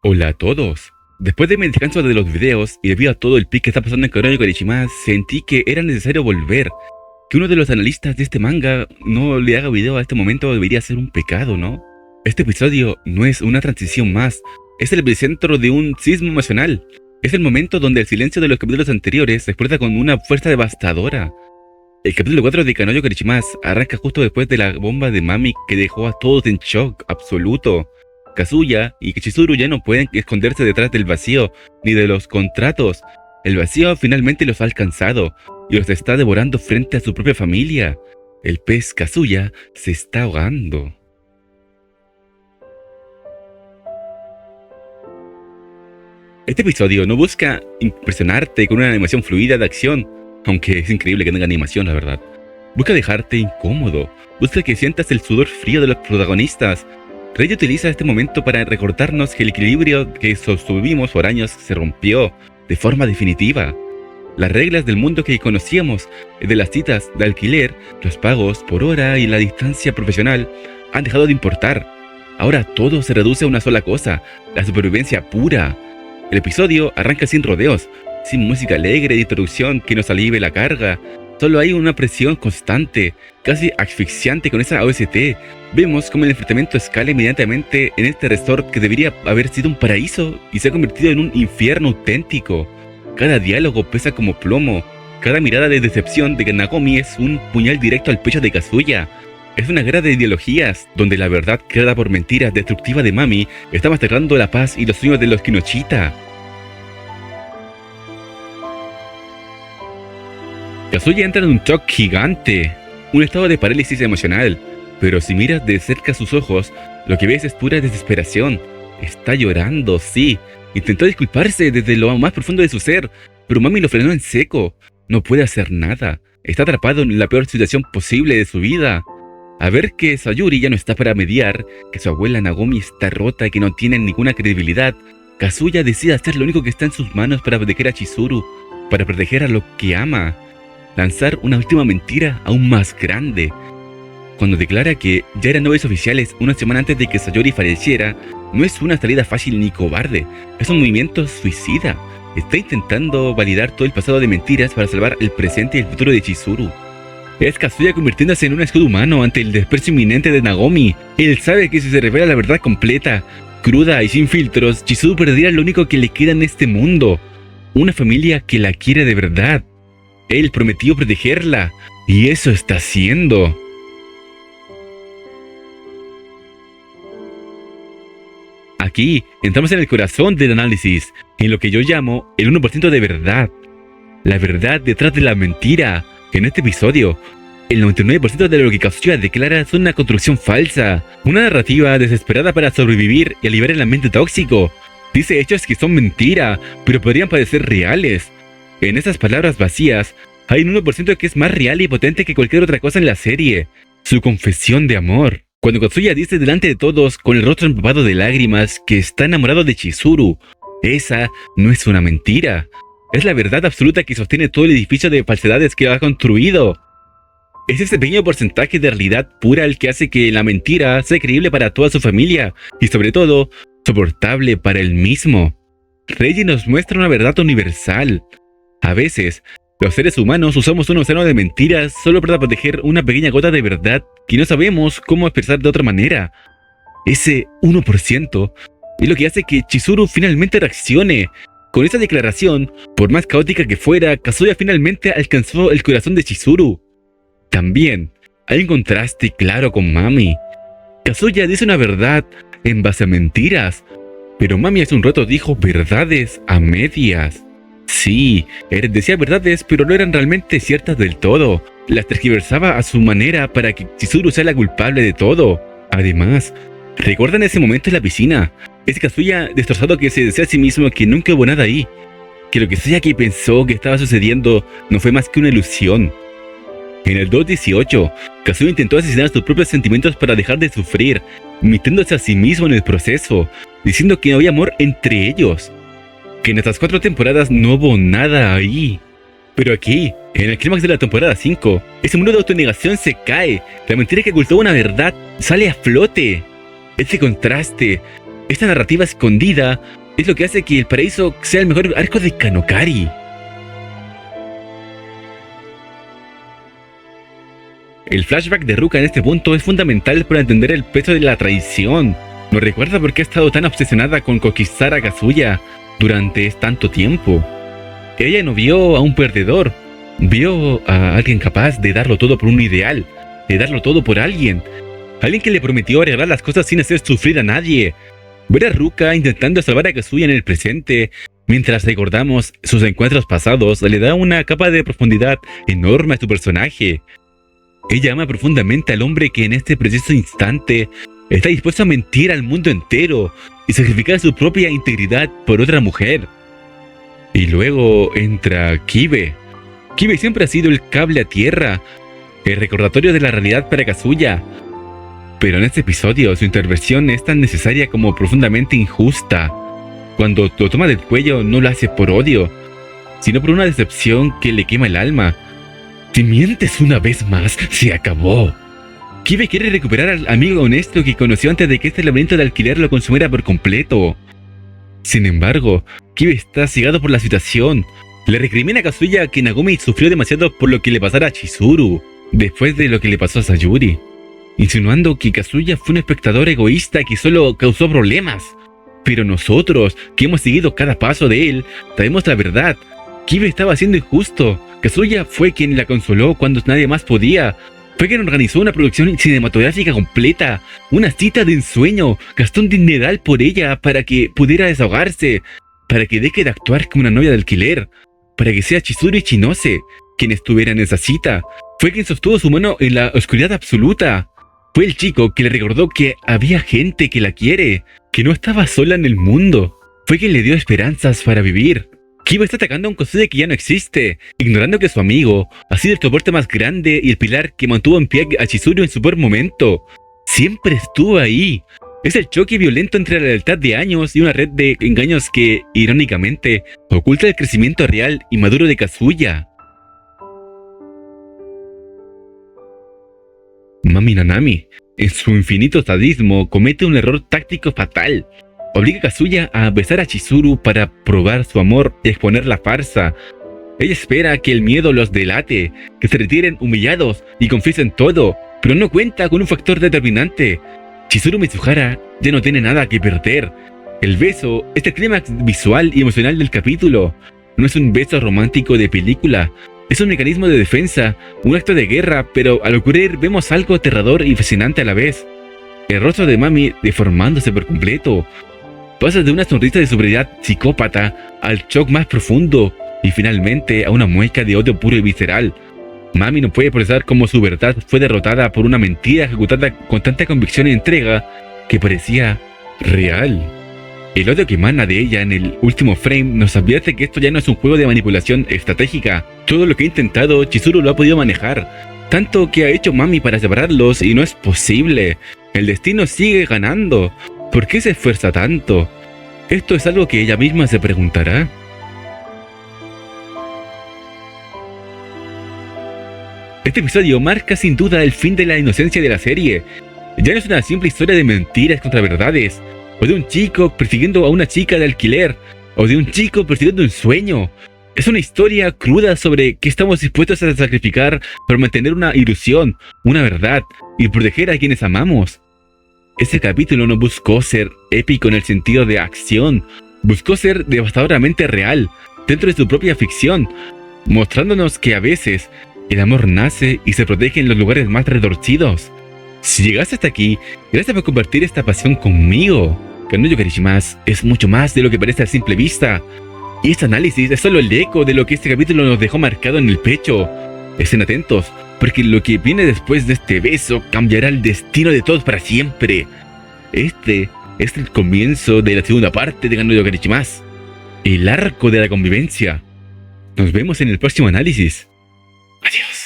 Hola a todos. Después de mi descanso de los videos y debido a todo el pic que está pasando en Kanojo Karichima, sentí que era necesario volver. Que uno de los analistas de este manga no le haga video a este momento debería ser un pecado, ¿no? Este episodio no es una transición más, es el epicentro de un sismo emocional. Es el momento donde el silencio de los capítulos anteriores se explota con una fuerza devastadora. El capítulo 4 de Kanojo Karichima arranca justo después de la bomba de Mami que dejó a todos en shock absoluto. Kazuya y Chizuru ya no pueden esconderse detrás del vacío ni de los contratos. El vacío finalmente los ha alcanzado y los está devorando frente a su propia familia. El pez Kazuya se está ahogando. Este episodio no busca impresionarte con una animación fluida de acción, aunque es increíble que tenga animación, la verdad. Busca dejarte incómodo, busca que sientas el sudor frío de los protagonistas. Rei utiliza este momento para recordarnos que el equilibrio que sostuvimos por años se rompió de forma definitiva. Las reglas del mundo que conocíamos, de las citas de alquiler, los pagos por hora y la distancia profesional, han dejado de importar. Ahora todo se reduce a una sola cosa, la supervivencia pura. El episodio arranca sin rodeos, sin música alegre de introducción que nos alivie la carga. Solo hay una presión constante, casi asfixiante con esa OST. Vemos cómo el enfrentamiento escala inmediatamente en este resort que debería haber sido un paraíso y se ha convertido en un infierno auténtico. Cada diálogo pesa como plomo. Cada mirada de decepción de Nagomi es un puñal directo al pecho de Kazuya. Es una guerra de ideologías, donde la verdad creada por mentiras destructiva de Mami está masacrando la paz y los sueños de los Kinoshita. Kazuya entra en un shock gigante, un estado de parálisis emocional, pero si miras de cerca sus ojos, lo que ves es pura desesperación. Está llorando, sí. Intentó disculparse desde lo más profundo de su ser, pero Mami lo frenó en seco. No puede hacer nada. Está atrapado en la peor situación posible de su vida. A ver que Sayuri ya no está para mediar, que su abuela Nagomi está rota y que no tiene ninguna credibilidad, Kazuya decide hacer lo único que está en sus manos para proteger a Chizuru, para proteger a lo que ama. Lanzar una última mentira aún más grande. Cuando declara que ya eran novios oficiales una semana antes de que Sayuri falleciera, no es una salida fácil ni cobarde, es un movimiento suicida. Está intentando validar todo el pasado de mentiras para salvar el presente y el futuro de Chizuru. Es Kazuya convirtiéndose en un escudo humano ante el desprecio inminente de Nagomi. Él sabe que si se revela la verdad completa, cruda y sin filtros, Chizuru perderá lo único que le queda en este mundo. Una familia que la quiere de verdad. Él prometió protegerla, y eso está haciendo. Aquí entramos en el corazón del análisis, en lo que yo llamo el 1% de verdad. La verdad detrás de la mentira. En este episodio, el 99% de lo que Kazuya declara es una construcción falsa, una narrativa desesperada para sobrevivir y aliviar el ambiente tóxico. Dice hechos que son mentira, pero podrían parecer reales. En esas palabras vacías, hay un 1% que es más real y potente que cualquier otra cosa en la serie. Su confesión de amor. Cuando Kazuya dice delante de todos, con el rostro empapado de lágrimas, que está enamorado de Chizuru, esa no es una mentira. Es la verdad absoluta que sostiene todo el edificio de falsedades que ha construido. Es ese pequeño porcentaje de realidad pura el que hace que la mentira sea creíble para toda su familia y sobre todo, soportable para él mismo. Reiji nos muestra una verdad universal. A veces, los seres humanos usamos un océano de mentiras solo para proteger una pequeña gota de verdad que no sabemos cómo expresar de otra manera. Ese 1% es lo que hace que Chizuru finalmente reaccione. Con esa declaración, por más caótica que fuera, Kazuya finalmente alcanzó el corazón de Chizuru. También hay un contraste claro con Mami. Kazuya dice una verdad en base a mentiras, pero Mami hace un rato dijo verdades a medias. Sí, él decía verdades, pero no eran realmente ciertas del todo. Las tergiversaba a su manera para que Chizuru sea la culpable de todo. Además, ¿recuerdan ese momento en la piscina? Ese Kazuya destrozado que se decía a sí mismo que nunca hubo nada ahí. Que lo que sea que pensó que estaba sucediendo no fue más que una ilusión. En el 2.18, Kazuya intentó asesinar sus propios sentimientos para dejar de sufrir, mintiéndose a sí mismo en el proceso, diciendo que no había amor entre ellos. Que en estas 4 temporadas no hubo nada ahí. Pero aquí, en el clímax de la temporada 5, ese muro de autonegación se cae, la mentira que ocultó una verdad sale a flote. Ese contraste, Esta narrativa escondida es lo que hace que el paraíso sea el mejor arco de Kanokari. El flashback de Ruka en este punto es fundamental para entender el peso de la traición. Nos recuerda por qué ha estado tan obsesionada con conquistar a Kazuya durante tanto tiempo. Ella no vio a un perdedor, vio a alguien capaz de darlo todo por un ideal, de darlo todo por alguien que le prometió arreglar las cosas sin hacer sufrir a nadie. Ver a Ruka intentando salvar a Kazuya en el presente, mientras recordamos sus encuentros pasados, le da una capa de profundidad enorme a su personaje. Ella ama profundamente al hombre que en este preciso instante está dispuesto a mentir al mundo entero y sacrificar su propia integridad por otra mujer. Y luego entra Kibe. Kibe siempre ha sido el cable a tierra, el recordatorio de la realidad para Kazuya. Pero en este episodio su intervención es tan necesaria como profundamente injusta. Cuando lo toma del cuello no lo hace por odio, sino por una decepción que le quema el alma. Si mientes una vez más, se acabó. Kibe quiere recuperar al amigo honesto que conoció antes de que este laberinto de alquiler lo consumiera por completo. Sin embargo, Kibe está cegado por la situación. Le recrimina a Kazuya que Nagumi sufrió demasiado por lo que le pasara a Chizuru, después de lo que le pasó a Sayuri, insinuando que Kazuya fue un espectador egoísta que solo causó problemas. Pero nosotros, que hemos seguido cada paso de él, sabemos la verdad. Kibe estaba siendo injusto. Kazuya fue quien la consoló cuando nadie más podía. Fue quien organizó una producción cinematográfica completa, una cita de ensueño, gastó un dineral por ella para que pudiera desahogarse, para que deje de actuar como una novia de alquiler, para que sea Chizuru Ichinose quien estuviera en esa cita. Fue quien sostuvo su mano en la oscuridad absoluta. Fue el chico que le recordó que había gente que la quiere, que no estaba sola en el mundo. Fue quien le dio esperanzas para vivir. Kiba está atacando a un Kosude que ya no existe, ignorando que su amigo ha sido el soporte más grande y el pilar que mantuvo en pie a Chizuru en su peor momento. Siempre estuvo ahí. Es el choque violento entre la lealtad de años y una red de engaños que, irónicamente, oculta el crecimiento real y maduro de Kazuya. Mami Nanami, en su infinito sadismo, comete un error táctico fatal. Obliga a Kazuya a besar a Chizuru para probar su amor y exponer la farsa. Ella espera que el miedo los delate, que se retiren humillados y confiesen todo, pero no cuenta con un factor determinante. Chizuru Mitsuhara ya no tiene nada que perder. El beso es el clímax visual y emocional del capítulo. No es un beso romántico de película. Es un mecanismo de defensa, un acto de guerra, pero al ocurrir vemos algo aterrador y fascinante a la vez. El rostro de Mami deformándose por completo. Pasa de una sonrisa de sobriedad psicópata al shock más profundo y finalmente a una mueca de odio puro y visceral. Mami no puede procesar cómo su verdad fue derrotada por una mentira ejecutada con tanta convicción y entrega que parecía real. El odio que emana de ella en el último frame nos advierte que esto ya no es un juego de manipulación estratégica. Todo lo que ha intentado, Chizuru lo ha podido manejar. Tanto que ha hecho Mami para separarlos y no es posible. El destino sigue ganando. ¿Por qué se esfuerza tanto? Esto es algo que ella misma se preguntará. Este episodio marca sin duda el fin de la inocencia de la serie. Ya no es una simple historia de mentiras contra verdades, o de un chico persiguiendo a una chica de alquiler, o de un chico persiguiendo un sueño. Es una historia cruda sobre qué estamos dispuestos a sacrificar para mantener una ilusión, una verdad, y proteger a quienes amamos. Este capítulo no buscó ser épico en el sentido de acción, buscó ser devastadoramente real, dentro de su propia ficción, mostrándonos que a veces el amor nace y se protege en los lugares más retorcidos. Si llegaste hasta aquí, gracias por compartir esta pasión conmigo. Kanojo Karishimasu es mucho más de lo que parece a simple vista. Y este análisis es solo el eco de lo que este capítulo nos dejó marcado en el pecho. Estén atentos, porque lo que viene después de este beso cambiará el destino de todos para siempre. Este es el comienzo de la segunda parte de Kanojo Karishimasu, el arco de la convivencia. Nos vemos en el próximo análisis. Adiós.